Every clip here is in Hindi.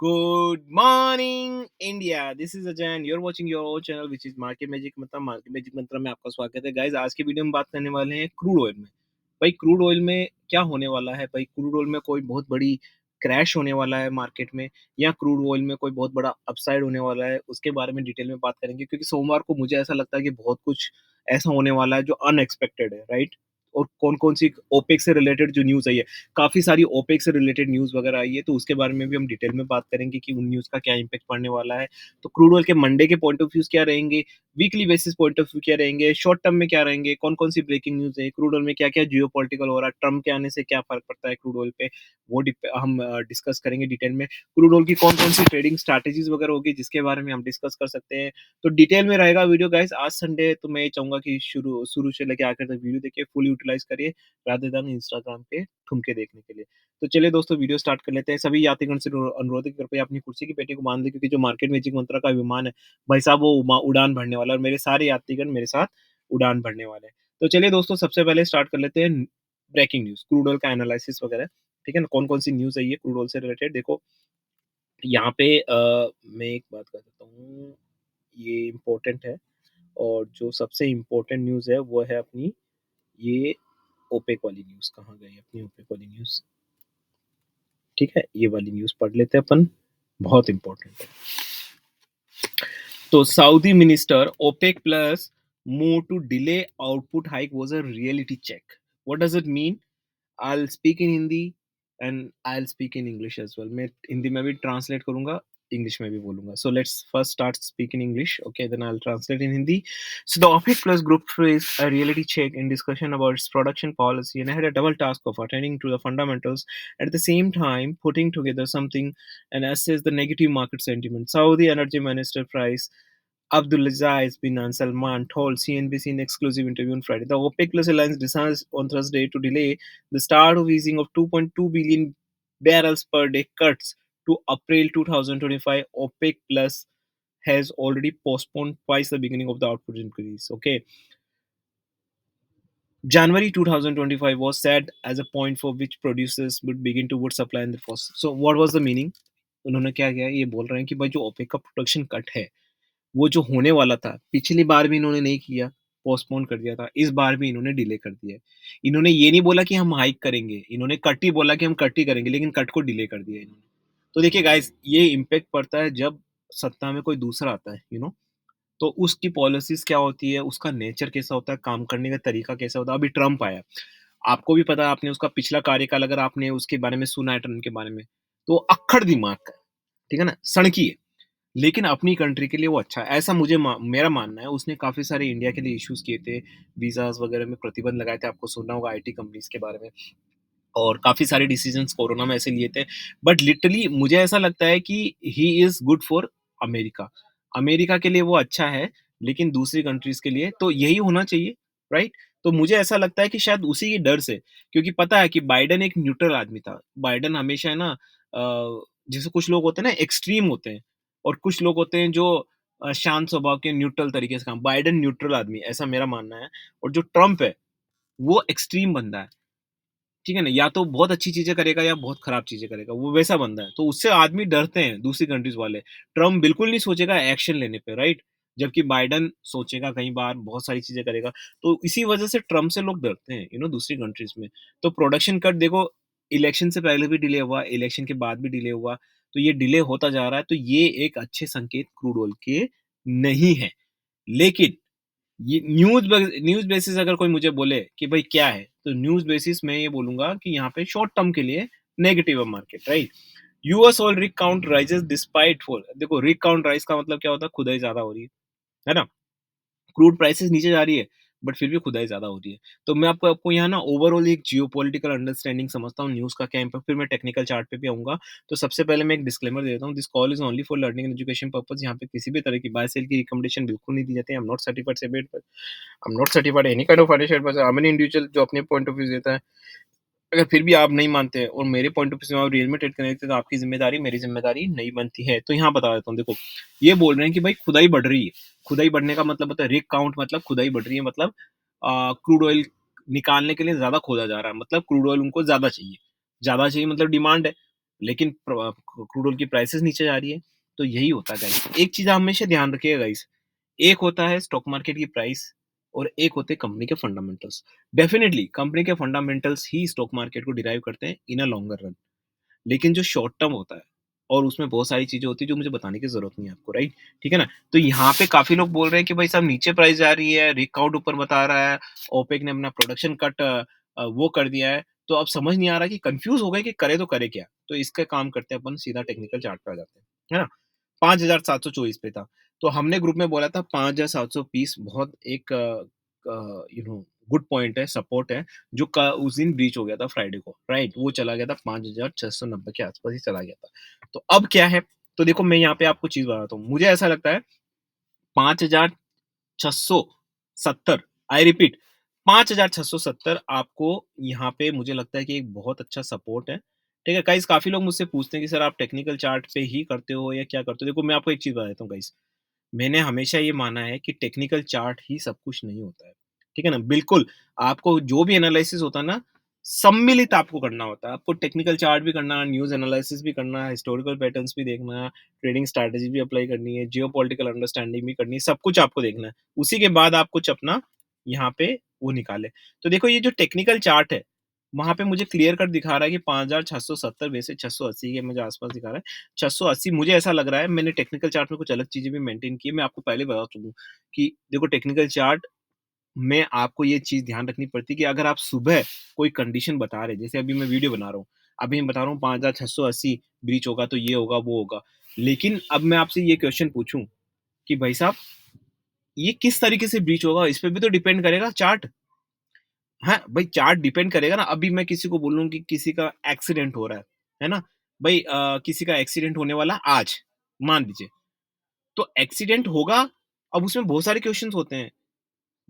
Good morning, India. This is Ajay and you're watching your own channel which is Market Magic Mantra. Market Magic Mantra में आपका स्वागत है गाइस। आज की वीडियो में बात करने वाले हैं क्रूड ऑयल में। भाई क्रूड ऑयल में क्या होने वाला है? भाई क्रूड ऑयल में कोई बहुत बड़ी क्रैश होने वाला है मार्केट में, या क्रूड ऑयल में कोई बहुत बड़ा अपसाइड होने वाला है, उसके बारे में डिटेल में बात करेंगे। क्योंकि सोमवार को मुझे ऐसा लगता है कि बहुत कुछ ऐसा होने वाला है जो अनएक्सपेक्टेड है, राइट? और कौन-कौन सी ओपेक से रिलेटेड जो न्यूज़ आई है, काफ़ी सारी ओपेक से रिलेटेड न्यूज़ वगैरह आई है, तो उसके बारे में भी हम डिटेल में बात करेंगे कि उन न्यूज़ का क्या इम्पैक्ट पड़ने वाला है। तो क्रूड ऑयल के मंडे के पॉइंट ऑफ व्यूज़ क्या रहेंगे, weekly basis point of view क्या रहेंगे, शॉर्ट टर्म में क्या रहेंगे, कौन-कौन सी ब्रेकिंग न्यूज़ है, क्रूड ऑयल में क्या-क्या जियोपॉलिटिकल हो रहा है, ट्रम्प के आने से क्या फ़र्क पड़ता है क्रूड ऑयल पे, वो हम डिस्कस करेंगे डिटेल में। क्रूड ऑयल की कौन-कौन सी ट्रेडिंग स्ट्रैटेजीज़ वगैरह होगी, जिसके बारे में हम डिस्कस कर सकते हैं। तो डिटेल में रहेगा वीडियो गाइस। आज संडे है, तो मैं ये चाहूँगा कि शुरू शुरू से लेके आखिर तक वीडियो देखिए, फुल यूटिलाइज़ करिए रादर देन इंस्टाग्राम पे ठुमके देखने के लिए। तो चलिए दोस्तों वीडियो स्टार्ट कर लेते हैं। सभी यात्रीगण से अनुरोध है कि कृपया अपनी कुर्सी की पेटी को बाँध लें, क्योंकि जो मार्केट मैजिक मंत्रा का विमान है, भाई साहब वो उड़ान भरने वाला है और मेरे सारे यात्रीगण मेरे साथ उड़ान भरने वाले हैं। तो चलिए दोस्तों सबसे पहले स्टार्ट कर लेते हैं ब्रेकिंग न्यूज़, क्रूड ऑयल का एनालिसिस वगैरह, ठीक है ना? कौन-कौन सी न्यूज़ आई है क्रूड ऑयल से रिलेटेड। देखो यहाँ पे मैं एक बात कर देता हूँ, ये इम्पोर्टेंट है और जो सबसे इम्पोर्टेंट न्यूज़ है वो है अपनी ये ओपेक वाली न्यूज़। कहाँ गई अपनी ओपेक वाली न्यूज़? ठीक है, ये वाली न्यूज़ पढ़ लेते हैं अपन, बहुत इम्पोर्टेंट है। तो Saudi minister OPEC plus move to delay output hike was a reality check. What does it mean? I'll speak in Hindi and I'll speak in English as well. मैं हिंदी में भी ट्रांसलेट करूंगा, इंग्लिश में भी बोलूंगा. So let's first start speaking English. Okay, then I'll translate in Hindi. So the OPEC Plus group faced a reality check in discussion about its production policy and had a double task of attending to the fundamentals at the same time putting together something and assess the negative market sentiment. Saudi Energy Minister Price Abdulaziz bin Salman told CNBC in exclusive interview on Friday. The OPEC Plus alliance decided on Thursday to delay the start of easing of 2.2 billion barrels per day cuts to April 2025. OPEC Plus has already postponed twice the beginning of the output increase. Okay. January 2025 was set as a point for which producers would begin to would supply in the first. So what was the meaning? उन्होंने क्या किया? ये बोल रहे हैं कि भाई जो ओपेक का प्रोडक्शन कट है, वो जो होने वाला था, पिछली बार भी इन्होंने नहीं किया, पोस्टपोन कर दिया था, इस बार भी इन्होंने डिले कर दिया है। इन्होंने ये नहीं बोला कि हम हाइक करेंगे, इन्होंने कट ही बोला कि हम कट ही करेंगे, लेकिन कट को डिले कर दिया इन्होंने। तो देखिए गाइस, ये इम्पैक्ट पड़ता है जब सत्ता में कोई दूसरा आता है, तो उसकी पॉलिसीज़ क्या होती है, उसका नेचर कैसा होता है, काम करने का तरीका कैसा होता है। अभी ट्रम्प आया, आपको भी पता है, आपने उसका पिछला कार्यकाल अगर आपने उसके बारे में सुना है ट्रम्प के बारे में, तो अक्खड़ दिमाग का है, ठीक है ना? सनकी है। लेकिन अपनी कंट्री के लिए वो अच्छा है, ऐसा मेरा मानना है। उसने काफ़ी सारे इंडिया के लिए इश्यूज़ किए थे, वीज़ाज़ वगैरह में प्रतिबंध लगाए थे, आपको सुनना होगा आईटी कंपनीज़ के बारे में, और काफ़ी सारे डिसीजंस कोरोना में ऐसे लिए थे। बट लिटरली मुझे ऐसा लगता है कि he is good for America. America के लिए वो अच्छा है, लेकिन दूसरी कंट्रीज़ के लिए तो यही होना चाहिए, राइट? तो मुझे ऐसा लगता है कि शायद उसी के डर से, क्योंकि पता है कि बाइडेन एक न्यूट्रल आदमी था। बाइडेन हमेशा है ना, जैसे कुछ लोग होते हैं ना एक्सट्रीम होते हैं, और कुछ लोग होते हैं जो शांत स्वभाव के न्यूट्रल तरीके से काम। बाइडेन न्यूट्रल आदमी, ऐसा मेरा मानना है। और जो ट्रम्प है, वो एक्सट्रीम बंदा है। ठीक है ना? या तो बहुत अच्छी चीज़ें करेगा या बहुत खराब चीज़ें करेगा, वो वैसा बंदा है। तो उससे आदमी डरते हैं दूसरी कंट्रीज़ वाले। ट्रम्प बिल्कुल नहीं सोचेगा एक्शन लेने पे, राइट? जबकि बाइडेन सोचेगा कई बार, बहुत सारी चीज़ें करेगा। तो इसी वजह से ट्रम्प से लोग डरते हैं, दूसरी कंट्रीज़ में। तो प्रोडक्शन कट देखो, इलेक्शन से पहले भी डिले हुआ, इलेक्शन के बाद भी डिले हुआ, तो ये डिले होता जा रहा है, तो ये एक अच्छे संकेत क्रूड ऑयल के नहीं है। लेकिन ये न्यूज़ बेसिस अगर कोई मुझे बोले कि भाई क्या है, तो न्यूज़ बेसिस मैं ये बोलूँगा कि यहाँ पे शॉर्ट टर्म के लिए नेगेटिव है market, right? US oil rig count rises despite fall. देखो रिग काउंट राइज का मतलब क्या होता है? खुदाई ज़्यादा हो रही है ना? क्रूड प्राइसेस नीचे जा रही है, बट फिर भी खुदाई ज़्यादा हो रही है। तो मैं आपको आपको यहाँ ना ओवरऑल एक जियोपॉलिटिकल अंडरस्टैंडिंग समझता हूँ न्यूज़ का क्या इम्पैक्ट, फिर मैं टेक्निकल चार्ट पे भी आऊँगा। तो सबसे पहले मैं एक डिस्क्लेमर दे देता हूँ, this call is only for learning and education purpose. यहाँ पे किसी भी तरह की बाय सेल की रिकमेंडेशन बिल्कुल नहीं दी जाती है। I am not certified any kind of financial advisor. I am an individual जो अपने पॉइंट ऑफ व्यू देता है। अगर फिर भी आप नहीं मानते हैं और मेरे पॉइंट ऑफ व्यू से आप रियल में ट्रेड करने लगते हैं, तो आपकी जिम्मेदारी मेरी जिम्मेदारी नहीं बनती है। तो यहाँ बता देता हूँ, देखो ये बोल रहे हैं कि भाई खुदाई बढ़ रही है। खुदाई बढ़ने का मतलब होता है रिग काउंट, मतलब खुदाई बढ़ रही है, मतलब क्रूड ऑयल निकालने के लिए ज्यादा खोदा जा रहा है, मतलब क्रूड ऑयल उनको ज्यादा चाहिए। ज्यादा चाहिए मतलब डिमांड है, लेकिन क्रूड ऑयल की प्राइसेज़ नीचे जा रही है। तो यही होता है गाइस। एक चीज़ आप हमेशा ध्यान रखिएगा गाइस, एक होता है स्टॉक मार्केट की प्राइस और एक होते हैं कंपनी के फंडामेंटल्स। डेफिनिटली कंपनी के फंडामेंटल्स ही स्टॉक मार्केट को डिराइव करते हैं इन अ लॉन्गर रन। लेकिन जो शॉर्ट टर्म होता है और उसमें बहुत सारी चीज़ें होती हैं जो मुझे बताने की ज़रूरत नहीं है आपको, राइट? ठीक है ना? तो यहाँ पे काफ़ी लोग बोल रहे हैं कि भाई साहब नीचे प्राइस जा रही है, रिग काउंट ऊपर बता रहा है, ओपेक ने अपना प्रोडक्शन कट वो कर दिया है। तो अब समझ नहीं आ रहा कि कन्फ्यूज़ हो गए कि करे तो करे क्या? तो इसका काम करते हैं अपन सीधा टेक्निकल चार्ट पे आ जाते हैं, है ना? 5724 पे था। तो हमने ग्रुप में बोला था 5720 बहुत एक गुड पॉइंट है, सपोर्ट है, जो उस दिन ब्रीच हो गया था फ्राइडे को, राइट? वो चला गया था 5690 के आसपास ही चला गया था। तो अब क्या है? तो देखो मैं यहाँ पे आपको चीज़ बताता हूँ। मुझे ऐसा लगता है 5670 आई रिपीट 5670 आपको यहाँ पे मुझे लगता है कि एक बहुत अच्छा सपोर्ट है। ठीक है? गाइज़ काफ़ी लोग मुझसे पूछते हैं कि सर आप टेक्निकल चार्ट पे ही करते हो या क्या करते हो? देखो मैं आपको एक चीज़ बता देता हूँ गाइज़। मैंने हमेशा ये माना है कि टेक्निकल चार्ट ही सब कुछ नहीं होता है। ठीक है ना? बिल्कुल, आपको जो भी एनालिसिस होता है ना, सम्मिलित आपको करना होता है। आपको टेक्निकल चार्ट भी करना, न्यूज़ एनालिसिस भी करना, हिस्टोरिकल पैटर्न्स भी देखना, ट्रेडिंग स्ट्रैटेजी भी अप्लाई करनी है, जियोपॉलिटिकल अंडरस्टैंडिंग भी करनी है, सब कुछ आपको देखना है। उसी के बाद आप कुछ अपना यहाँ पे वो निकालें। तो देखो ये जो टेक्निकल चार्ट है, वहाँ पे मुझे क्लियर कट दिखा रहा है कि 5670 वैसे 680 के मुझे आस-पास दिखा रहा है। 680 मुझे ऐसा लग रहा है मैंने टेक्निकल चार्ट में कुछ अलग चीज़ें भी मेंटेन की है। मैं आपको पहले बता चुका हूँ कि देखो टेक्निकल चार्ट में आपको ये चीज़ ध्यान रखनी पड़ती है कि अगर आप सुबह कोई कंडीशन बता रहे हैं, जैसे अभी मैं वीडियो बना रहा हूँ, अभी मैं बता रहा हूँ 5680 ब्रीच होगा तो ये होगा, वो होगा। लेकिन अब मैं आपसे ये क्वेश्चन पूछूँ कि भाई साहब ये किस तरीके से ब्रीच होगा? इस पे भी तो डिपेंड करेगा चार्ट। हाँ, भाई चार्ट डिपेंड करेगा ना, अभी मैं किसी को बोलूँ कि किसी का एक्सीडेंट हो रहा है ना? भाई किसी का एक्सीडेंट होने वाला आज, मान लीजिए, तो एक्सीडेंट होगा, अब उसमें बहुत सारे क्वेश्चन्स होते हैं।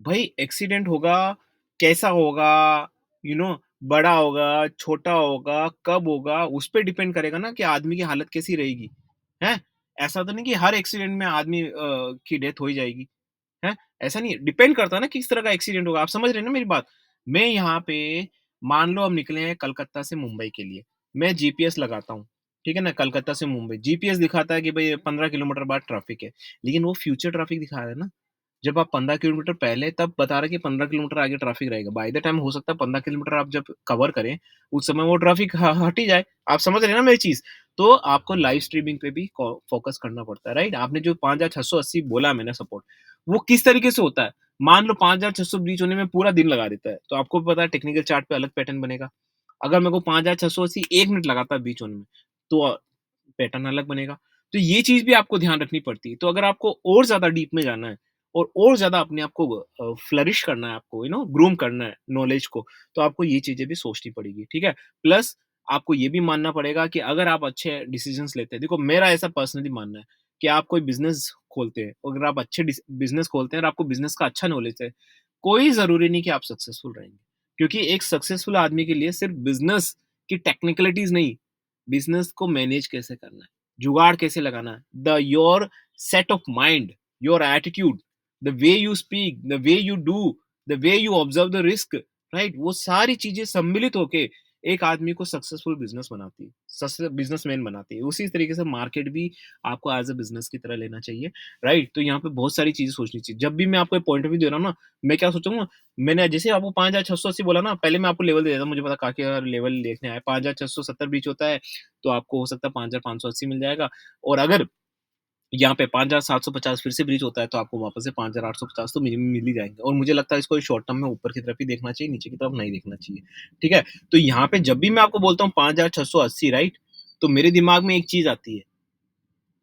भाई एक्सीडेंट होगा, कैसा होगा, यू नो बड़ा होगा, छोटा होगा, कब होगा, उस पे डिपेंड करेगा ना कि आदमी की हालत कैसी रहेगी, हैं? ऐसा तो नहीं कि हर एक्सीडेंट में आदमी की डेथ हो ही जाएगी। हैं? ऐसा नहीं है, डिपेंड करता है ना किस तरह का एक्सीडेंट होगा, आप समझ रहे हैं ना मेरी बात? मैं यहाँ पे मान लो हम निकले हैं कलकत्ता से मुंबई के लिए, मैं जीपीएस लगाता हूँ, ठीक है ना? कलकत्ता से मुंबई, जीपीएस दिखाता है कि भई 15 किलोमीटर बाद ट्रैफिक है, लेकिन वो फ्यूचर ट्रैफिक दिखा रहा है ना। जब आप 15 किलोमीटर पहले तब बता रहा है कि 15 किलोमीटर आगे ट्रैफिक रहेगा, बाय द टाइम हो सकता है 15 किलोमीटर आप जब कवर करें, उस समय वो ट्रैफिक ह हट ही जाए। आप समझ रहे हैं ना मेरी चीज़? तो आपको लाइव स्ट्रीमिंग पे भी फ़ोकस करना पड़ता है, राइट? आपने जो 5680 बोला मैंने सपोर्ट, वो किस तरीके से होता है? मान लो 5600 ब्रीच होने में पूरा दिन लगा देता है, तो आपको भी पता है टेक्निकल चार्ट पे अलग पैटर्न बनेगा। अगर मेरे को 5680 1 मिनट लगाता है ब्रीच होने में, तो पैटर्न अलग बनेगा। तो ये चीज़ भी आपको ध्यान रखनी पड़ती है। तो अगर आपको और ज़्यादा डीप में जाना है और ज़्यादा अपने आप को फ्लरिश करना है आपको, ग्रूम करना है नॉलेज को, तो आपको ये चीज़ें भी सोचनी पड़ेगी, ठीक है? प्लस आपको ये भी मानना पड़ेगा कि अगर आप अच्छे डिसीज़न्स लेते हैं, देखो मेरा ऐसा पर्सनली मानना है कि आप कोई बिज़नेस खोलते हैं, और अगर आप अच्छे बिज़नेस खोलते हैं और आपको बिज़नेस का अच्छा नॉलेज है, कोई ज़रूरी नहीं कि आप सक्सेसफुल रहेंगे। क्योंकि एक सक्सेसफुल आदमी के लिए सिर्फ़ बिज़नेस की टेक्निकलिटीज़ नहीं, बिज़नेस को मैनेज कैसे करना है, जुगाड़ कैसे लगाना है, the your set of mind, your attitude, the way you speak, the way you do, the way you observe the risk, right? वो सारी चीज़ें सम्मिलित होके एक आदमी को सक्सेसफुल बिज़नेस बनाती है, बिज़नेसमैन बनाती है। उसी तरीके से मार्केट भी आपको एज़ अ बिज़नेस की तरह लेना चाहिए, राइट? तो यहाँ पे बहुत सारी चीज़ें सोचनी चाहिए। जब भी मैं आपको एक पॉइंट ऑफ व्यू दे रहा हूँ ना, मैं क्या सोचूँगा, मैंने जैसे आपको 5680 बोला ना, पहले मैं आपको लेवल दे देता हूँ, मुझे पता काफ़ी बार लेवल देखने आए, 5670 बीच होता है, तो आपको हो सकता है 5580 मिल जाएगा, और अगर यहाँ पे 5750 फिर से ब्रीच होता है, तो आपको वापस से 5850 तो मिनिमम मिल ही जाएँगे, और मुझे लगता है इसको शॉर्ट टर्म में ऊपर की तरफ ही देखना चाहिए, नीचे की तरफ नहीं देखना चाहिए, ठीक है? तो यहाँ पे जब भी मैं आपको बोलता हूँ 5680, राइट? तो मेरे दिमाग में एक चीज़ आती है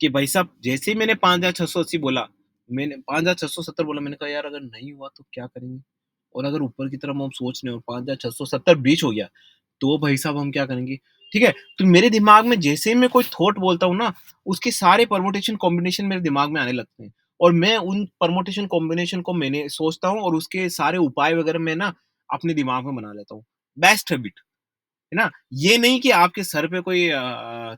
कि भाई साहब जैसे ही मैंने 5680 बोला, मैंने 5670 बोला, मैंने कहा यार अगर नहीं हुआ तो क्या करेंगे? और अगर ऊपर की तरफ हम सोच रहे हो 5670 ब्रीच हो गया, तो भाई साहब हम क्या करेंगे? ठीक है? तो मेरे दिमाग में जैसे ही मैं कोई थॉट बोलता हूँ ना, उसके सारे परम्यूटेशन कॉम्बिनेशन मेरे दिमाग में आने लगते हैं, और मैं उन परम्यूटेशन कॉम्बिनेशन को मैंने सोचता हूँ, और उसके सारे उपाय वगैरह मैं ना अपने दिमाग में बना लेता हूँ। Best habit. है ना? ये नहीं कि आपके सर पे कोई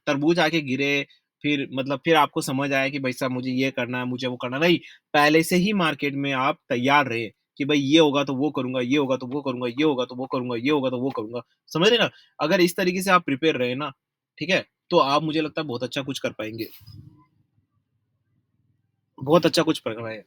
तरबूज आके गिरे, फिर मतलब फिर आपको समझ आए कि भाई साहब मुझे ये करना है, मुझे वो करना है, नहीं, पहले से ही मार्केट में आप तैयार रहे कि भाई ये होगा तो वो करूँगा, ये होगा तो वो करूँगा, ये होगा तो वो करूँगा, ये होगा तो वो करूँगा। समझ रहे हैं ना? अगर इस तरीके से आप प्रिपेयर रहे ना, ठीक है? तो आप मुझे लगता है बहुत अच्छा कुछ कर पाएँगे। बहुत अच्छा कुछ कर पाएँ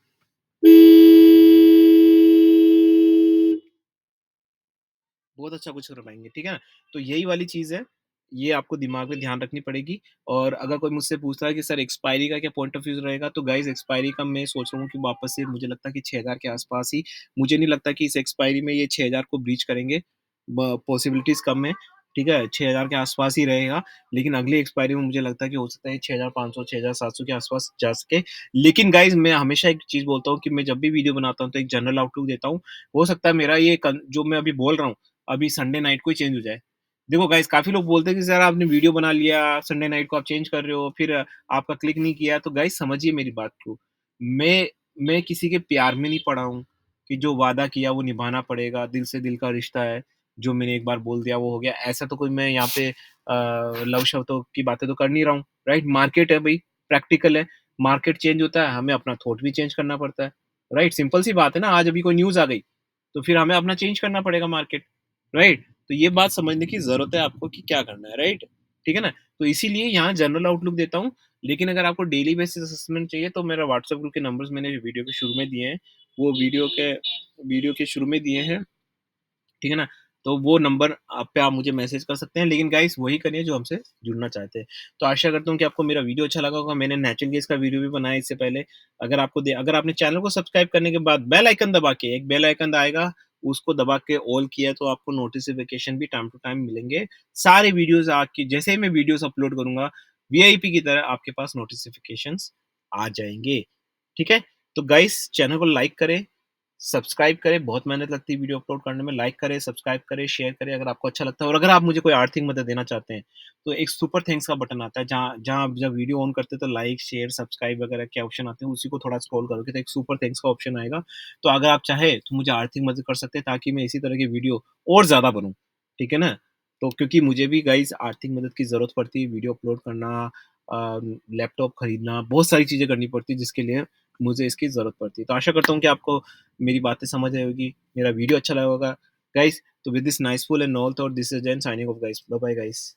बहुत अच्छा कुछ कर पाएँगे, ठीक है ना? तो यही वाली चीज़ है, ये आपको दिमाग में ध्यान रखनी पड़ेगी और अगर कोई मुझसे पूछता है कि सर एक्सपायरी का क्या पॉइंट ऑफ व्यू रहेगा? तो गाइज़ एक्सपायरी का मैं सोच रहा हूँ कि वापस से मुझे लगता है कि 6000 के आस-पास ही मुझे नहीं लगता कि इस एक्सपायरी में ये 6000 को ब्रीच करेंगे। ब पॉसिबिलिटीज़ कम है, ठीक है? 6000 के आस-पास ही रहेगा, लेकिन अगली एक्सपायरी में मुझे लगता है कि हो सकता है 6500 6700 के आस-पास जा सके। लेकिन गाइज़ मैं हमेशा एक चीज़ बोलता हूँ कि मैं जब भी वीडियो बनाता हूँ तो एक जनरल आउटलुक देता हूँ। हो सकता है मेरा ये कन जो मैं अभी बोल रहा हूँ अभी संडे नाइट को ही चेंज हो जाए। देखो गाइज़ काफ़ी लोग बोलते हैं कि सर आपने वीडियो बना लिया, संडे नाइट को आप चेंज कर रहे हो, फिर आपका क्लिक नहीं किया, तो गाइज़ समझिए मेरी बात को। मैं मैं किसी के प्यार में नहीं पड़ा हूँ, कि जो वादा किया वो निभाना पड़ेगा, दिल से दिल का रिश्ता है, जो मैंने एक बार बोल दिया वो हो गया। ऐसा तो कोई मैं यहाँ पे लव शब्दों की बातें तो कर नहीं रहा हूँ, राइट? मार्केट है भई, प्रैक्टिकल है, मार्केट चेंज होता है, हमें अपना थॉट भी चेंज करना पड़ता है, राइट? सिंपल सी बात है ना, आज अभी कोई न्यूज़ आ गई, तो फिर हमें अपना चेंज करना पड़ेगा मार्केट, राइट? तो ये बात समझने की ज़रूरत है आपको कि क्या करना है, राइट? ठीक है ना? तो इसीलिए यहाँ जनरल आउटलुक देता हूँ, लेकिन अगर आपको डेली बेसिस असेसमेंट चाहिए तो मेरा व्हाट्सएप ग्रुप के नंबर्स मैंने वीडियो के शुरू में दिए हैं, वो वीडियो के शुरू में दिए हैं, ठीक है ना? तो वो नंबर पे आप मुझे मैसेज कर सकते हैं, लेकिन गाइस वही करिए जो हमसे जुड़ना चाहते हैं। तो आशा करता हूँ कि आपको मेरा वीडियो अच्छा लगा होगा। मैंने नेचुरल गैस का वीडियो भी बनाया इससे पहले। अगर आपने चैनल को सब्सक्राइब करने के बाद बेल आइकन दबा के एक बेल आइकन आएगा, उसको दबा के ऑल किया तो आपको नोटिफ़िकेशन भी टाइम टू टाइम मिलेंगे। सारे वीडियोज़ आपकी जैसे ही मैं वीडियोज़ अपलोड करूँगा, वीआईपी की तरह आपके पास नोटिफ़िकेशंस आ जाएँगे। ठीक है? तो गाइस चैनल को लाइक करें, सब्सक्राइब करें, बहुत मेहनत लगती है वीडियो अपलोड करने में। लाइक करें, सब्सक्राइब करें, शेयर करें अगर आपको अच्छा लगता है और अगर आप मुझे कोई आर्थिक मदद देना चाहते हैं, तो एक सुपर थैंक्स का बटन आता है जहाँ जहाँ आप जब वीडियो ऑन करते हैं तो लाइक, शेयर, सब्सक्राइब वगैरह के ऑप्शन आते हैं, उसी को थोड़ा स्क्रॉल करोगे तो एक सुपर थैंक्स का ऑप्शन आएगा। तो अगर आप चाहें तो मुझे आर्थिक मदद कर सकते हैं ताकि मैं इसी तरह की वीडियो और ज़्यादा बनूँ, ठीक है ना? तो क्योंकि मुझे भी गाइज़ आर्थिक मदद की ज़रूरत पड़ती है, वीडियो अपलोड करना लैपटॉप खरीदना, बहुत सारी चीज़ें करनी पड़ती है जिसके लिए मुझे इसकी ज़रूरत पड़ती है। तो आशा करता हूँ कि आपको मेरी बातें समझ आई होगी, मेरा वीडियो अच्छा लगा होगा। गाइस, तो with this niceful and all thought this is Jain signing off guys. Bye bye guys.